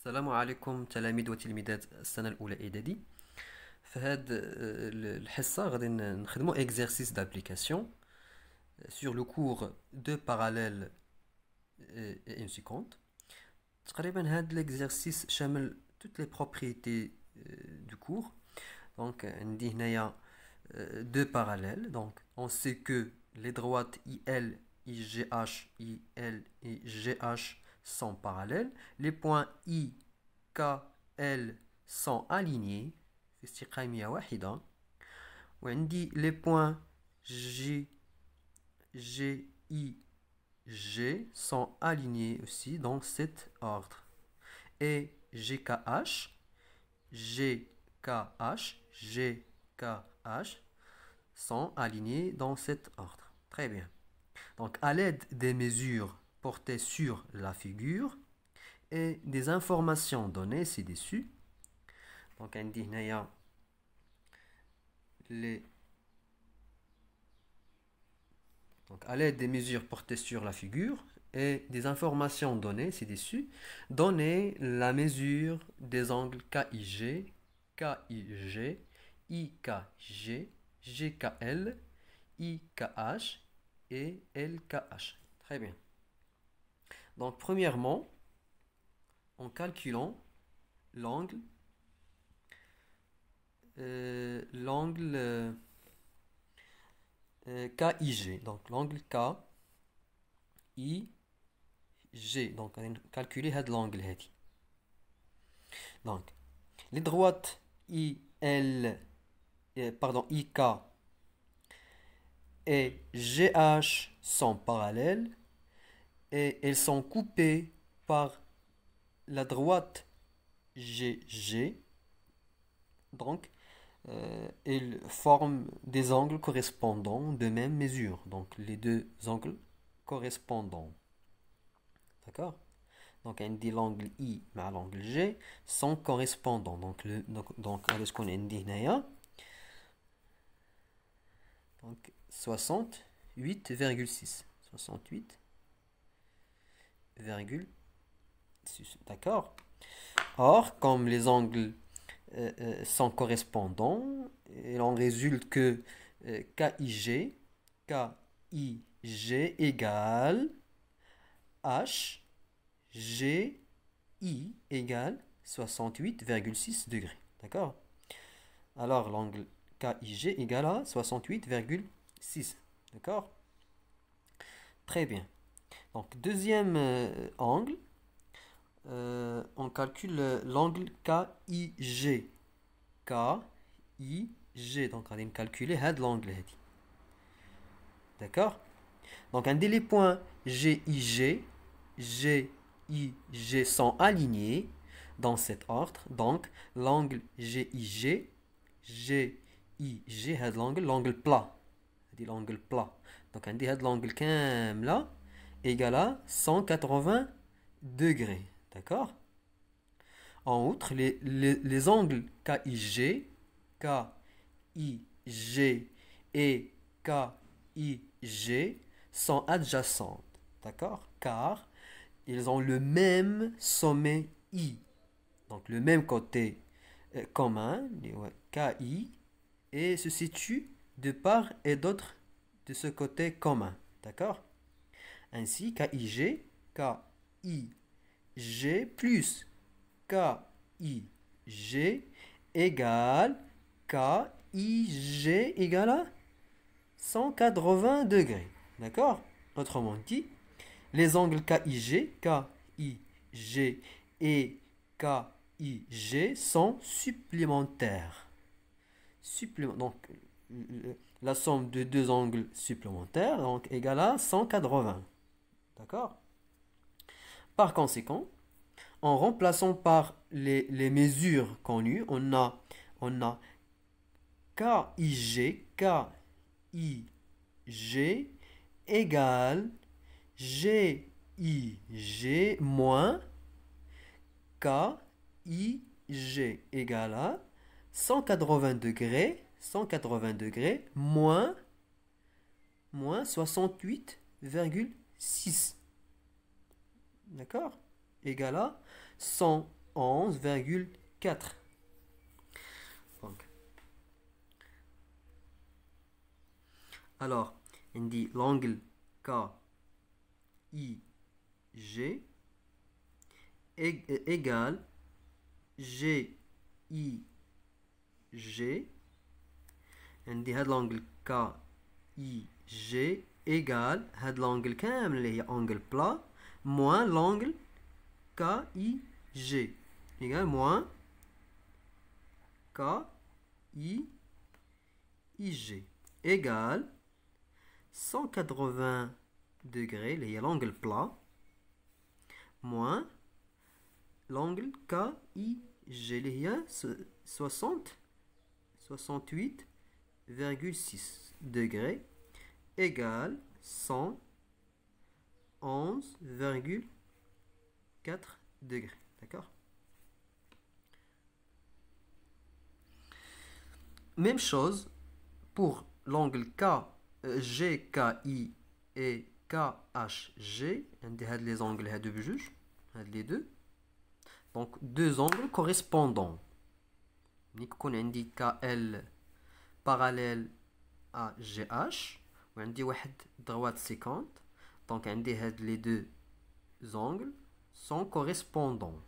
السلام عليكم تلاميذ وتلميذات السنة الأولى إعدادي. في هاد الحصة غادي نخدمو exercice d'application sur le cours de parallèle et une seconde. تقريبا هاد l'exercice شامل toutes les propriétés du cours. Donc عندي هنايا deux parallèles. Donc on sait que les droites IL, IGH, IL et GH sont parallèles. Les points I, K, L sont alignés في استقامية واحدة. وعندي les points G, G, I, G sont alignés aussi dans cet ordre. Et GKH, GKH, GKH sont alignés dans cet ordre. Très bien. Donc, à l'aide des mesures portées sur la figure et des informations données ci-dessus, donc on dit donc à l'aide des mesures portées sur la figure et des informations données ci-dessus, donnez la mesure des angles KIG, KIG, IKG, GKL, IKH et LKH. Très bien. Donc, premièrement, en calculant l'angle, KIG. Donc, l'angle KIG. Donc, on va calculer l'angle. Donc, les droites IL, pardon, IK et GH sont parallèles et elles sont coupées par la droite GG. Donc, ils forment des angles correspondants de même mesure. Donc, les deux angles correspondants. D'accord? Donc, on dit l'angle I mais l'angle G sont correspondants. Donc, ce qu'on a dit là, donc 68,6. 68,6. D'accord? Or, comme les angles sont correspondants, il en résulte que KIG égale HGI égale 68,6 degrés. D'accord? Alors, l'angle KIG égale à 68,6. D'accord? Très bien. Donc, deuxième angle, on calcule l'angle KIG. KIG. Donc, on va calculer l'angle. D'accord? Donc, on dit les points GIG, GIG sont alignés dans cet ordre. Donc, l'angle GIG, GIG, l'angle plat. L'angle plat. Donc, on dit l'angle là égal à 180 degrés. D'accord? En outre, les angles KIG, KIG et KIG sont adjacentes. D'accord? Car ils ont le même sommet I. Donc le même côté commun, KI, et se situe de part et d'autre de ce côté commun. D'accord? Ainsi, KIG, KIG plus KIG égale KIG égale à 180 degrés. D'accord? Autrement dit, les angles KIG et KIG sont supplémentaires. Donc, la somme de deux angles supplémentaires donc, égale à 180. D'accord? Par conséquent, en remplaçant par les mesures connues, on a KIG égale GIG moins KIG égale à 180 degrés moins 68,6. D'accord? Égale à 111,4. Donc, alors, on dit l'angle KIG égale GIG. On dit l'angle KIG égale l'angle كامل اللي هي angle plat moins l'angle KIG égale moins KIG égale 180 degrés, il y a l'angle plat, moins l'angle KIG, il y a 68,6 degrés, égale 111,4 degrés. D'accord? Même chose pour l'angle GKI et KHG. On dit les angles les deux. Donc deux angles correspondants. On dit KL parallèle à GH. On dit droite 50. Donc on dit les deux angles sont correspondants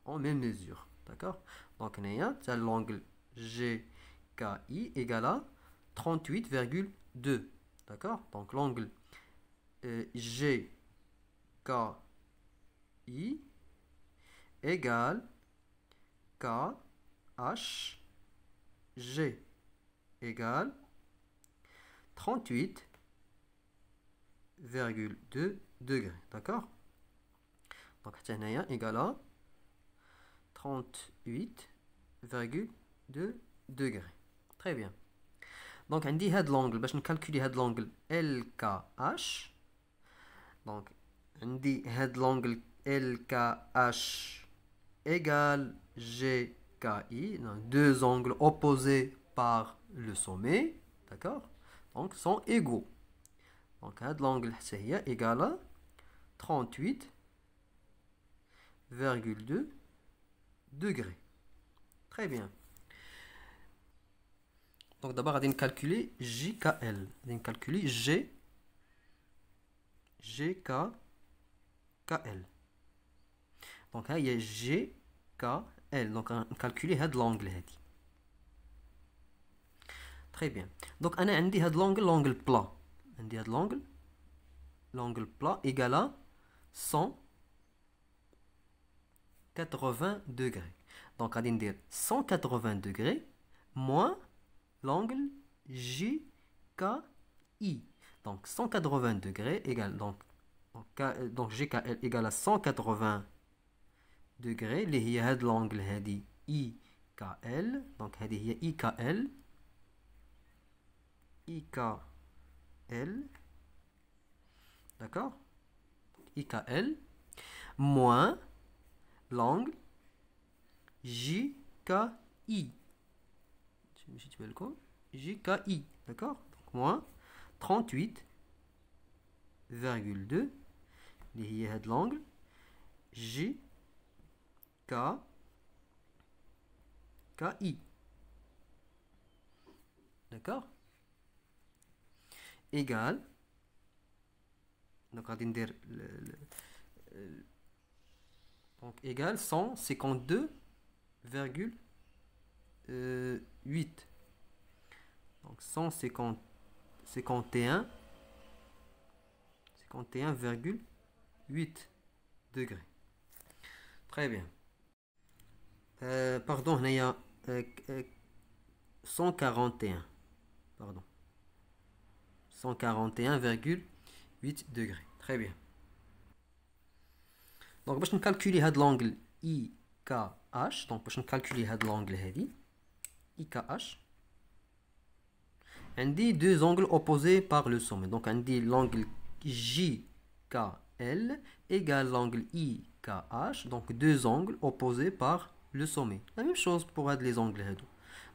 en même mesure. D'accord? Donc on a l'angle GKI égale à 38,2. D'accord? Donc l'angle GKI égale KHG égale 38,2 degrés. D'accord? Donc c'est égal à 38,2 degrés. Très bien. Donc on dit l'angle, باش نكالكولي هاد l'angle LKH. Donc on dit l'angle LKH égale GKI, donc deux angles opposés par le sommet, d'accord? Donc sont égaux. Donc l'angle est égal à 38,2 degrés. Très bien. Donc d'abord, on va calculer JKL. On va calculer GKL. Donc là, il y a GKL. Donc on va calculer l'angle. Très bien. Donc on a l'angle plat. On a l'angle plat égal à 180 degrés. Donc on va dire 180 degrés moins l'angle JKI. Donc 180 degrés égale donc GKL égale à 180 degrés. اللي هي هذا l'angle هذه IKL. donc هذه هي IKL. D'accord? IKL moins l'angle JKI. JKI, d'accord? Donc moins 38,2 اللي هي هاد l'angle JKI. D'accord? Égal. Donc on va dire donc égal 152,8. Donc 51,8 degrés. Très bien. Pardon, il y a 141. Pardon. 141,8 degrés. Très bien. Donc, باش نكالكولي هاد l'angle IKH. Donc, باش نكالكولي هاد l'angle هادي IKH. On dit deux angles opposés par le sommet. Donc, on dit l'angle JKL égale l'angle IKH. Donc, deux angles opposés par le sommet. La même chose pour les angles.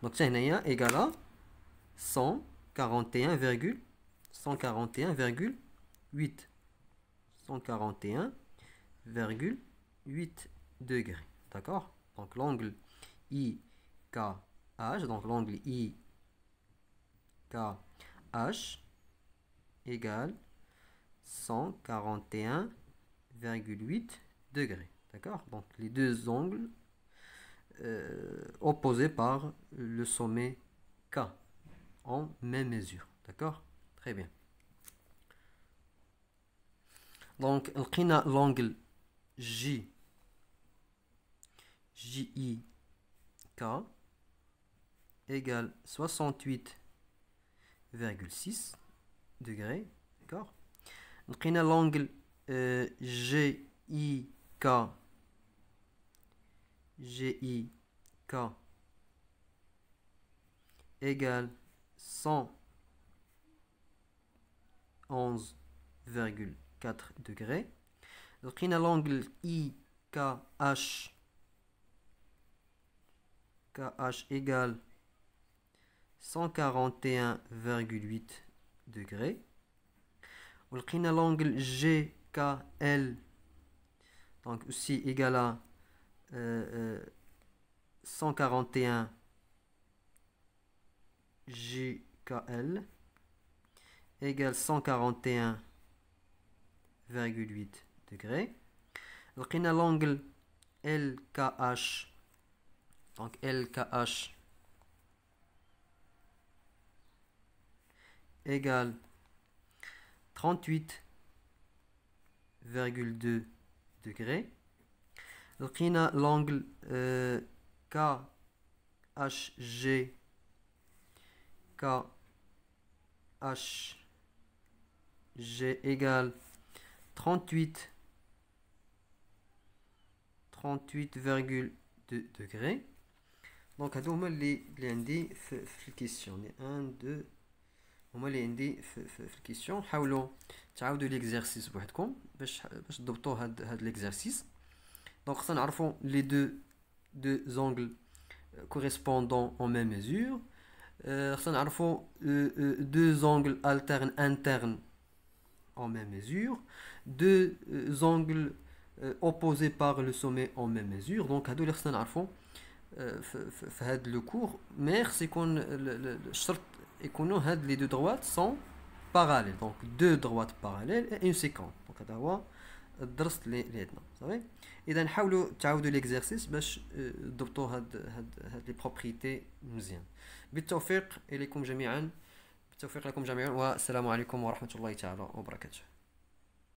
Donc, c'est égal à 141,8. 141,8 degrés. D'accord? Donc l'angle IKH, donc l'angle IKH égale 141,8 degrés. D'accord? Donc les deux angles opposés par le sommet K en même mesure. D'accord? Très bien. Donc l'angle JIK égale 68,6 degrés. D'accord? l'angle GIK égale 111,4 degrés. l'angle IKH égale 141,8 degrés. l'angle GKL donc aussi égal à 141 GKL égale 141,8 degrés. l'angle LKH donc LKH égale 38,2 degrés. l'angle KHG égale 38,2 degrés. Donc هادو هما اللي عندي في الكيسيون 1 2 هما اللي عندي في الكيسيون. حاولوا تعاودوا ليكزارسيس بوحدكم باش تضبطوا هاد ليكزارسيس. Donc خصنا نعرفوا les deux angles correspondant en même mesure. خصنا نعرفوا deux angles alternes internes en même mesure. Deux angles opposés par le sommet en même mesure. Donc هادو اللي خصنا نعرفوا في هاد لو كور. مي خص يكون الشرط يكونوا هاد لي دو دروات سون باراليل. دونك دو دروات باراليل اي اون سيكونس. دونك هذا هو الدرس اللي عندنا صافي. اذا حاولوا تعاودوا ليكزارسيس باش تضبطوا هاد لي بروبريتي مزيان. بالتوفيق اليكم جميعا. بالتوفيق لكم جميعا والسلام عليكم ورحمه الله تعالى وبركاته.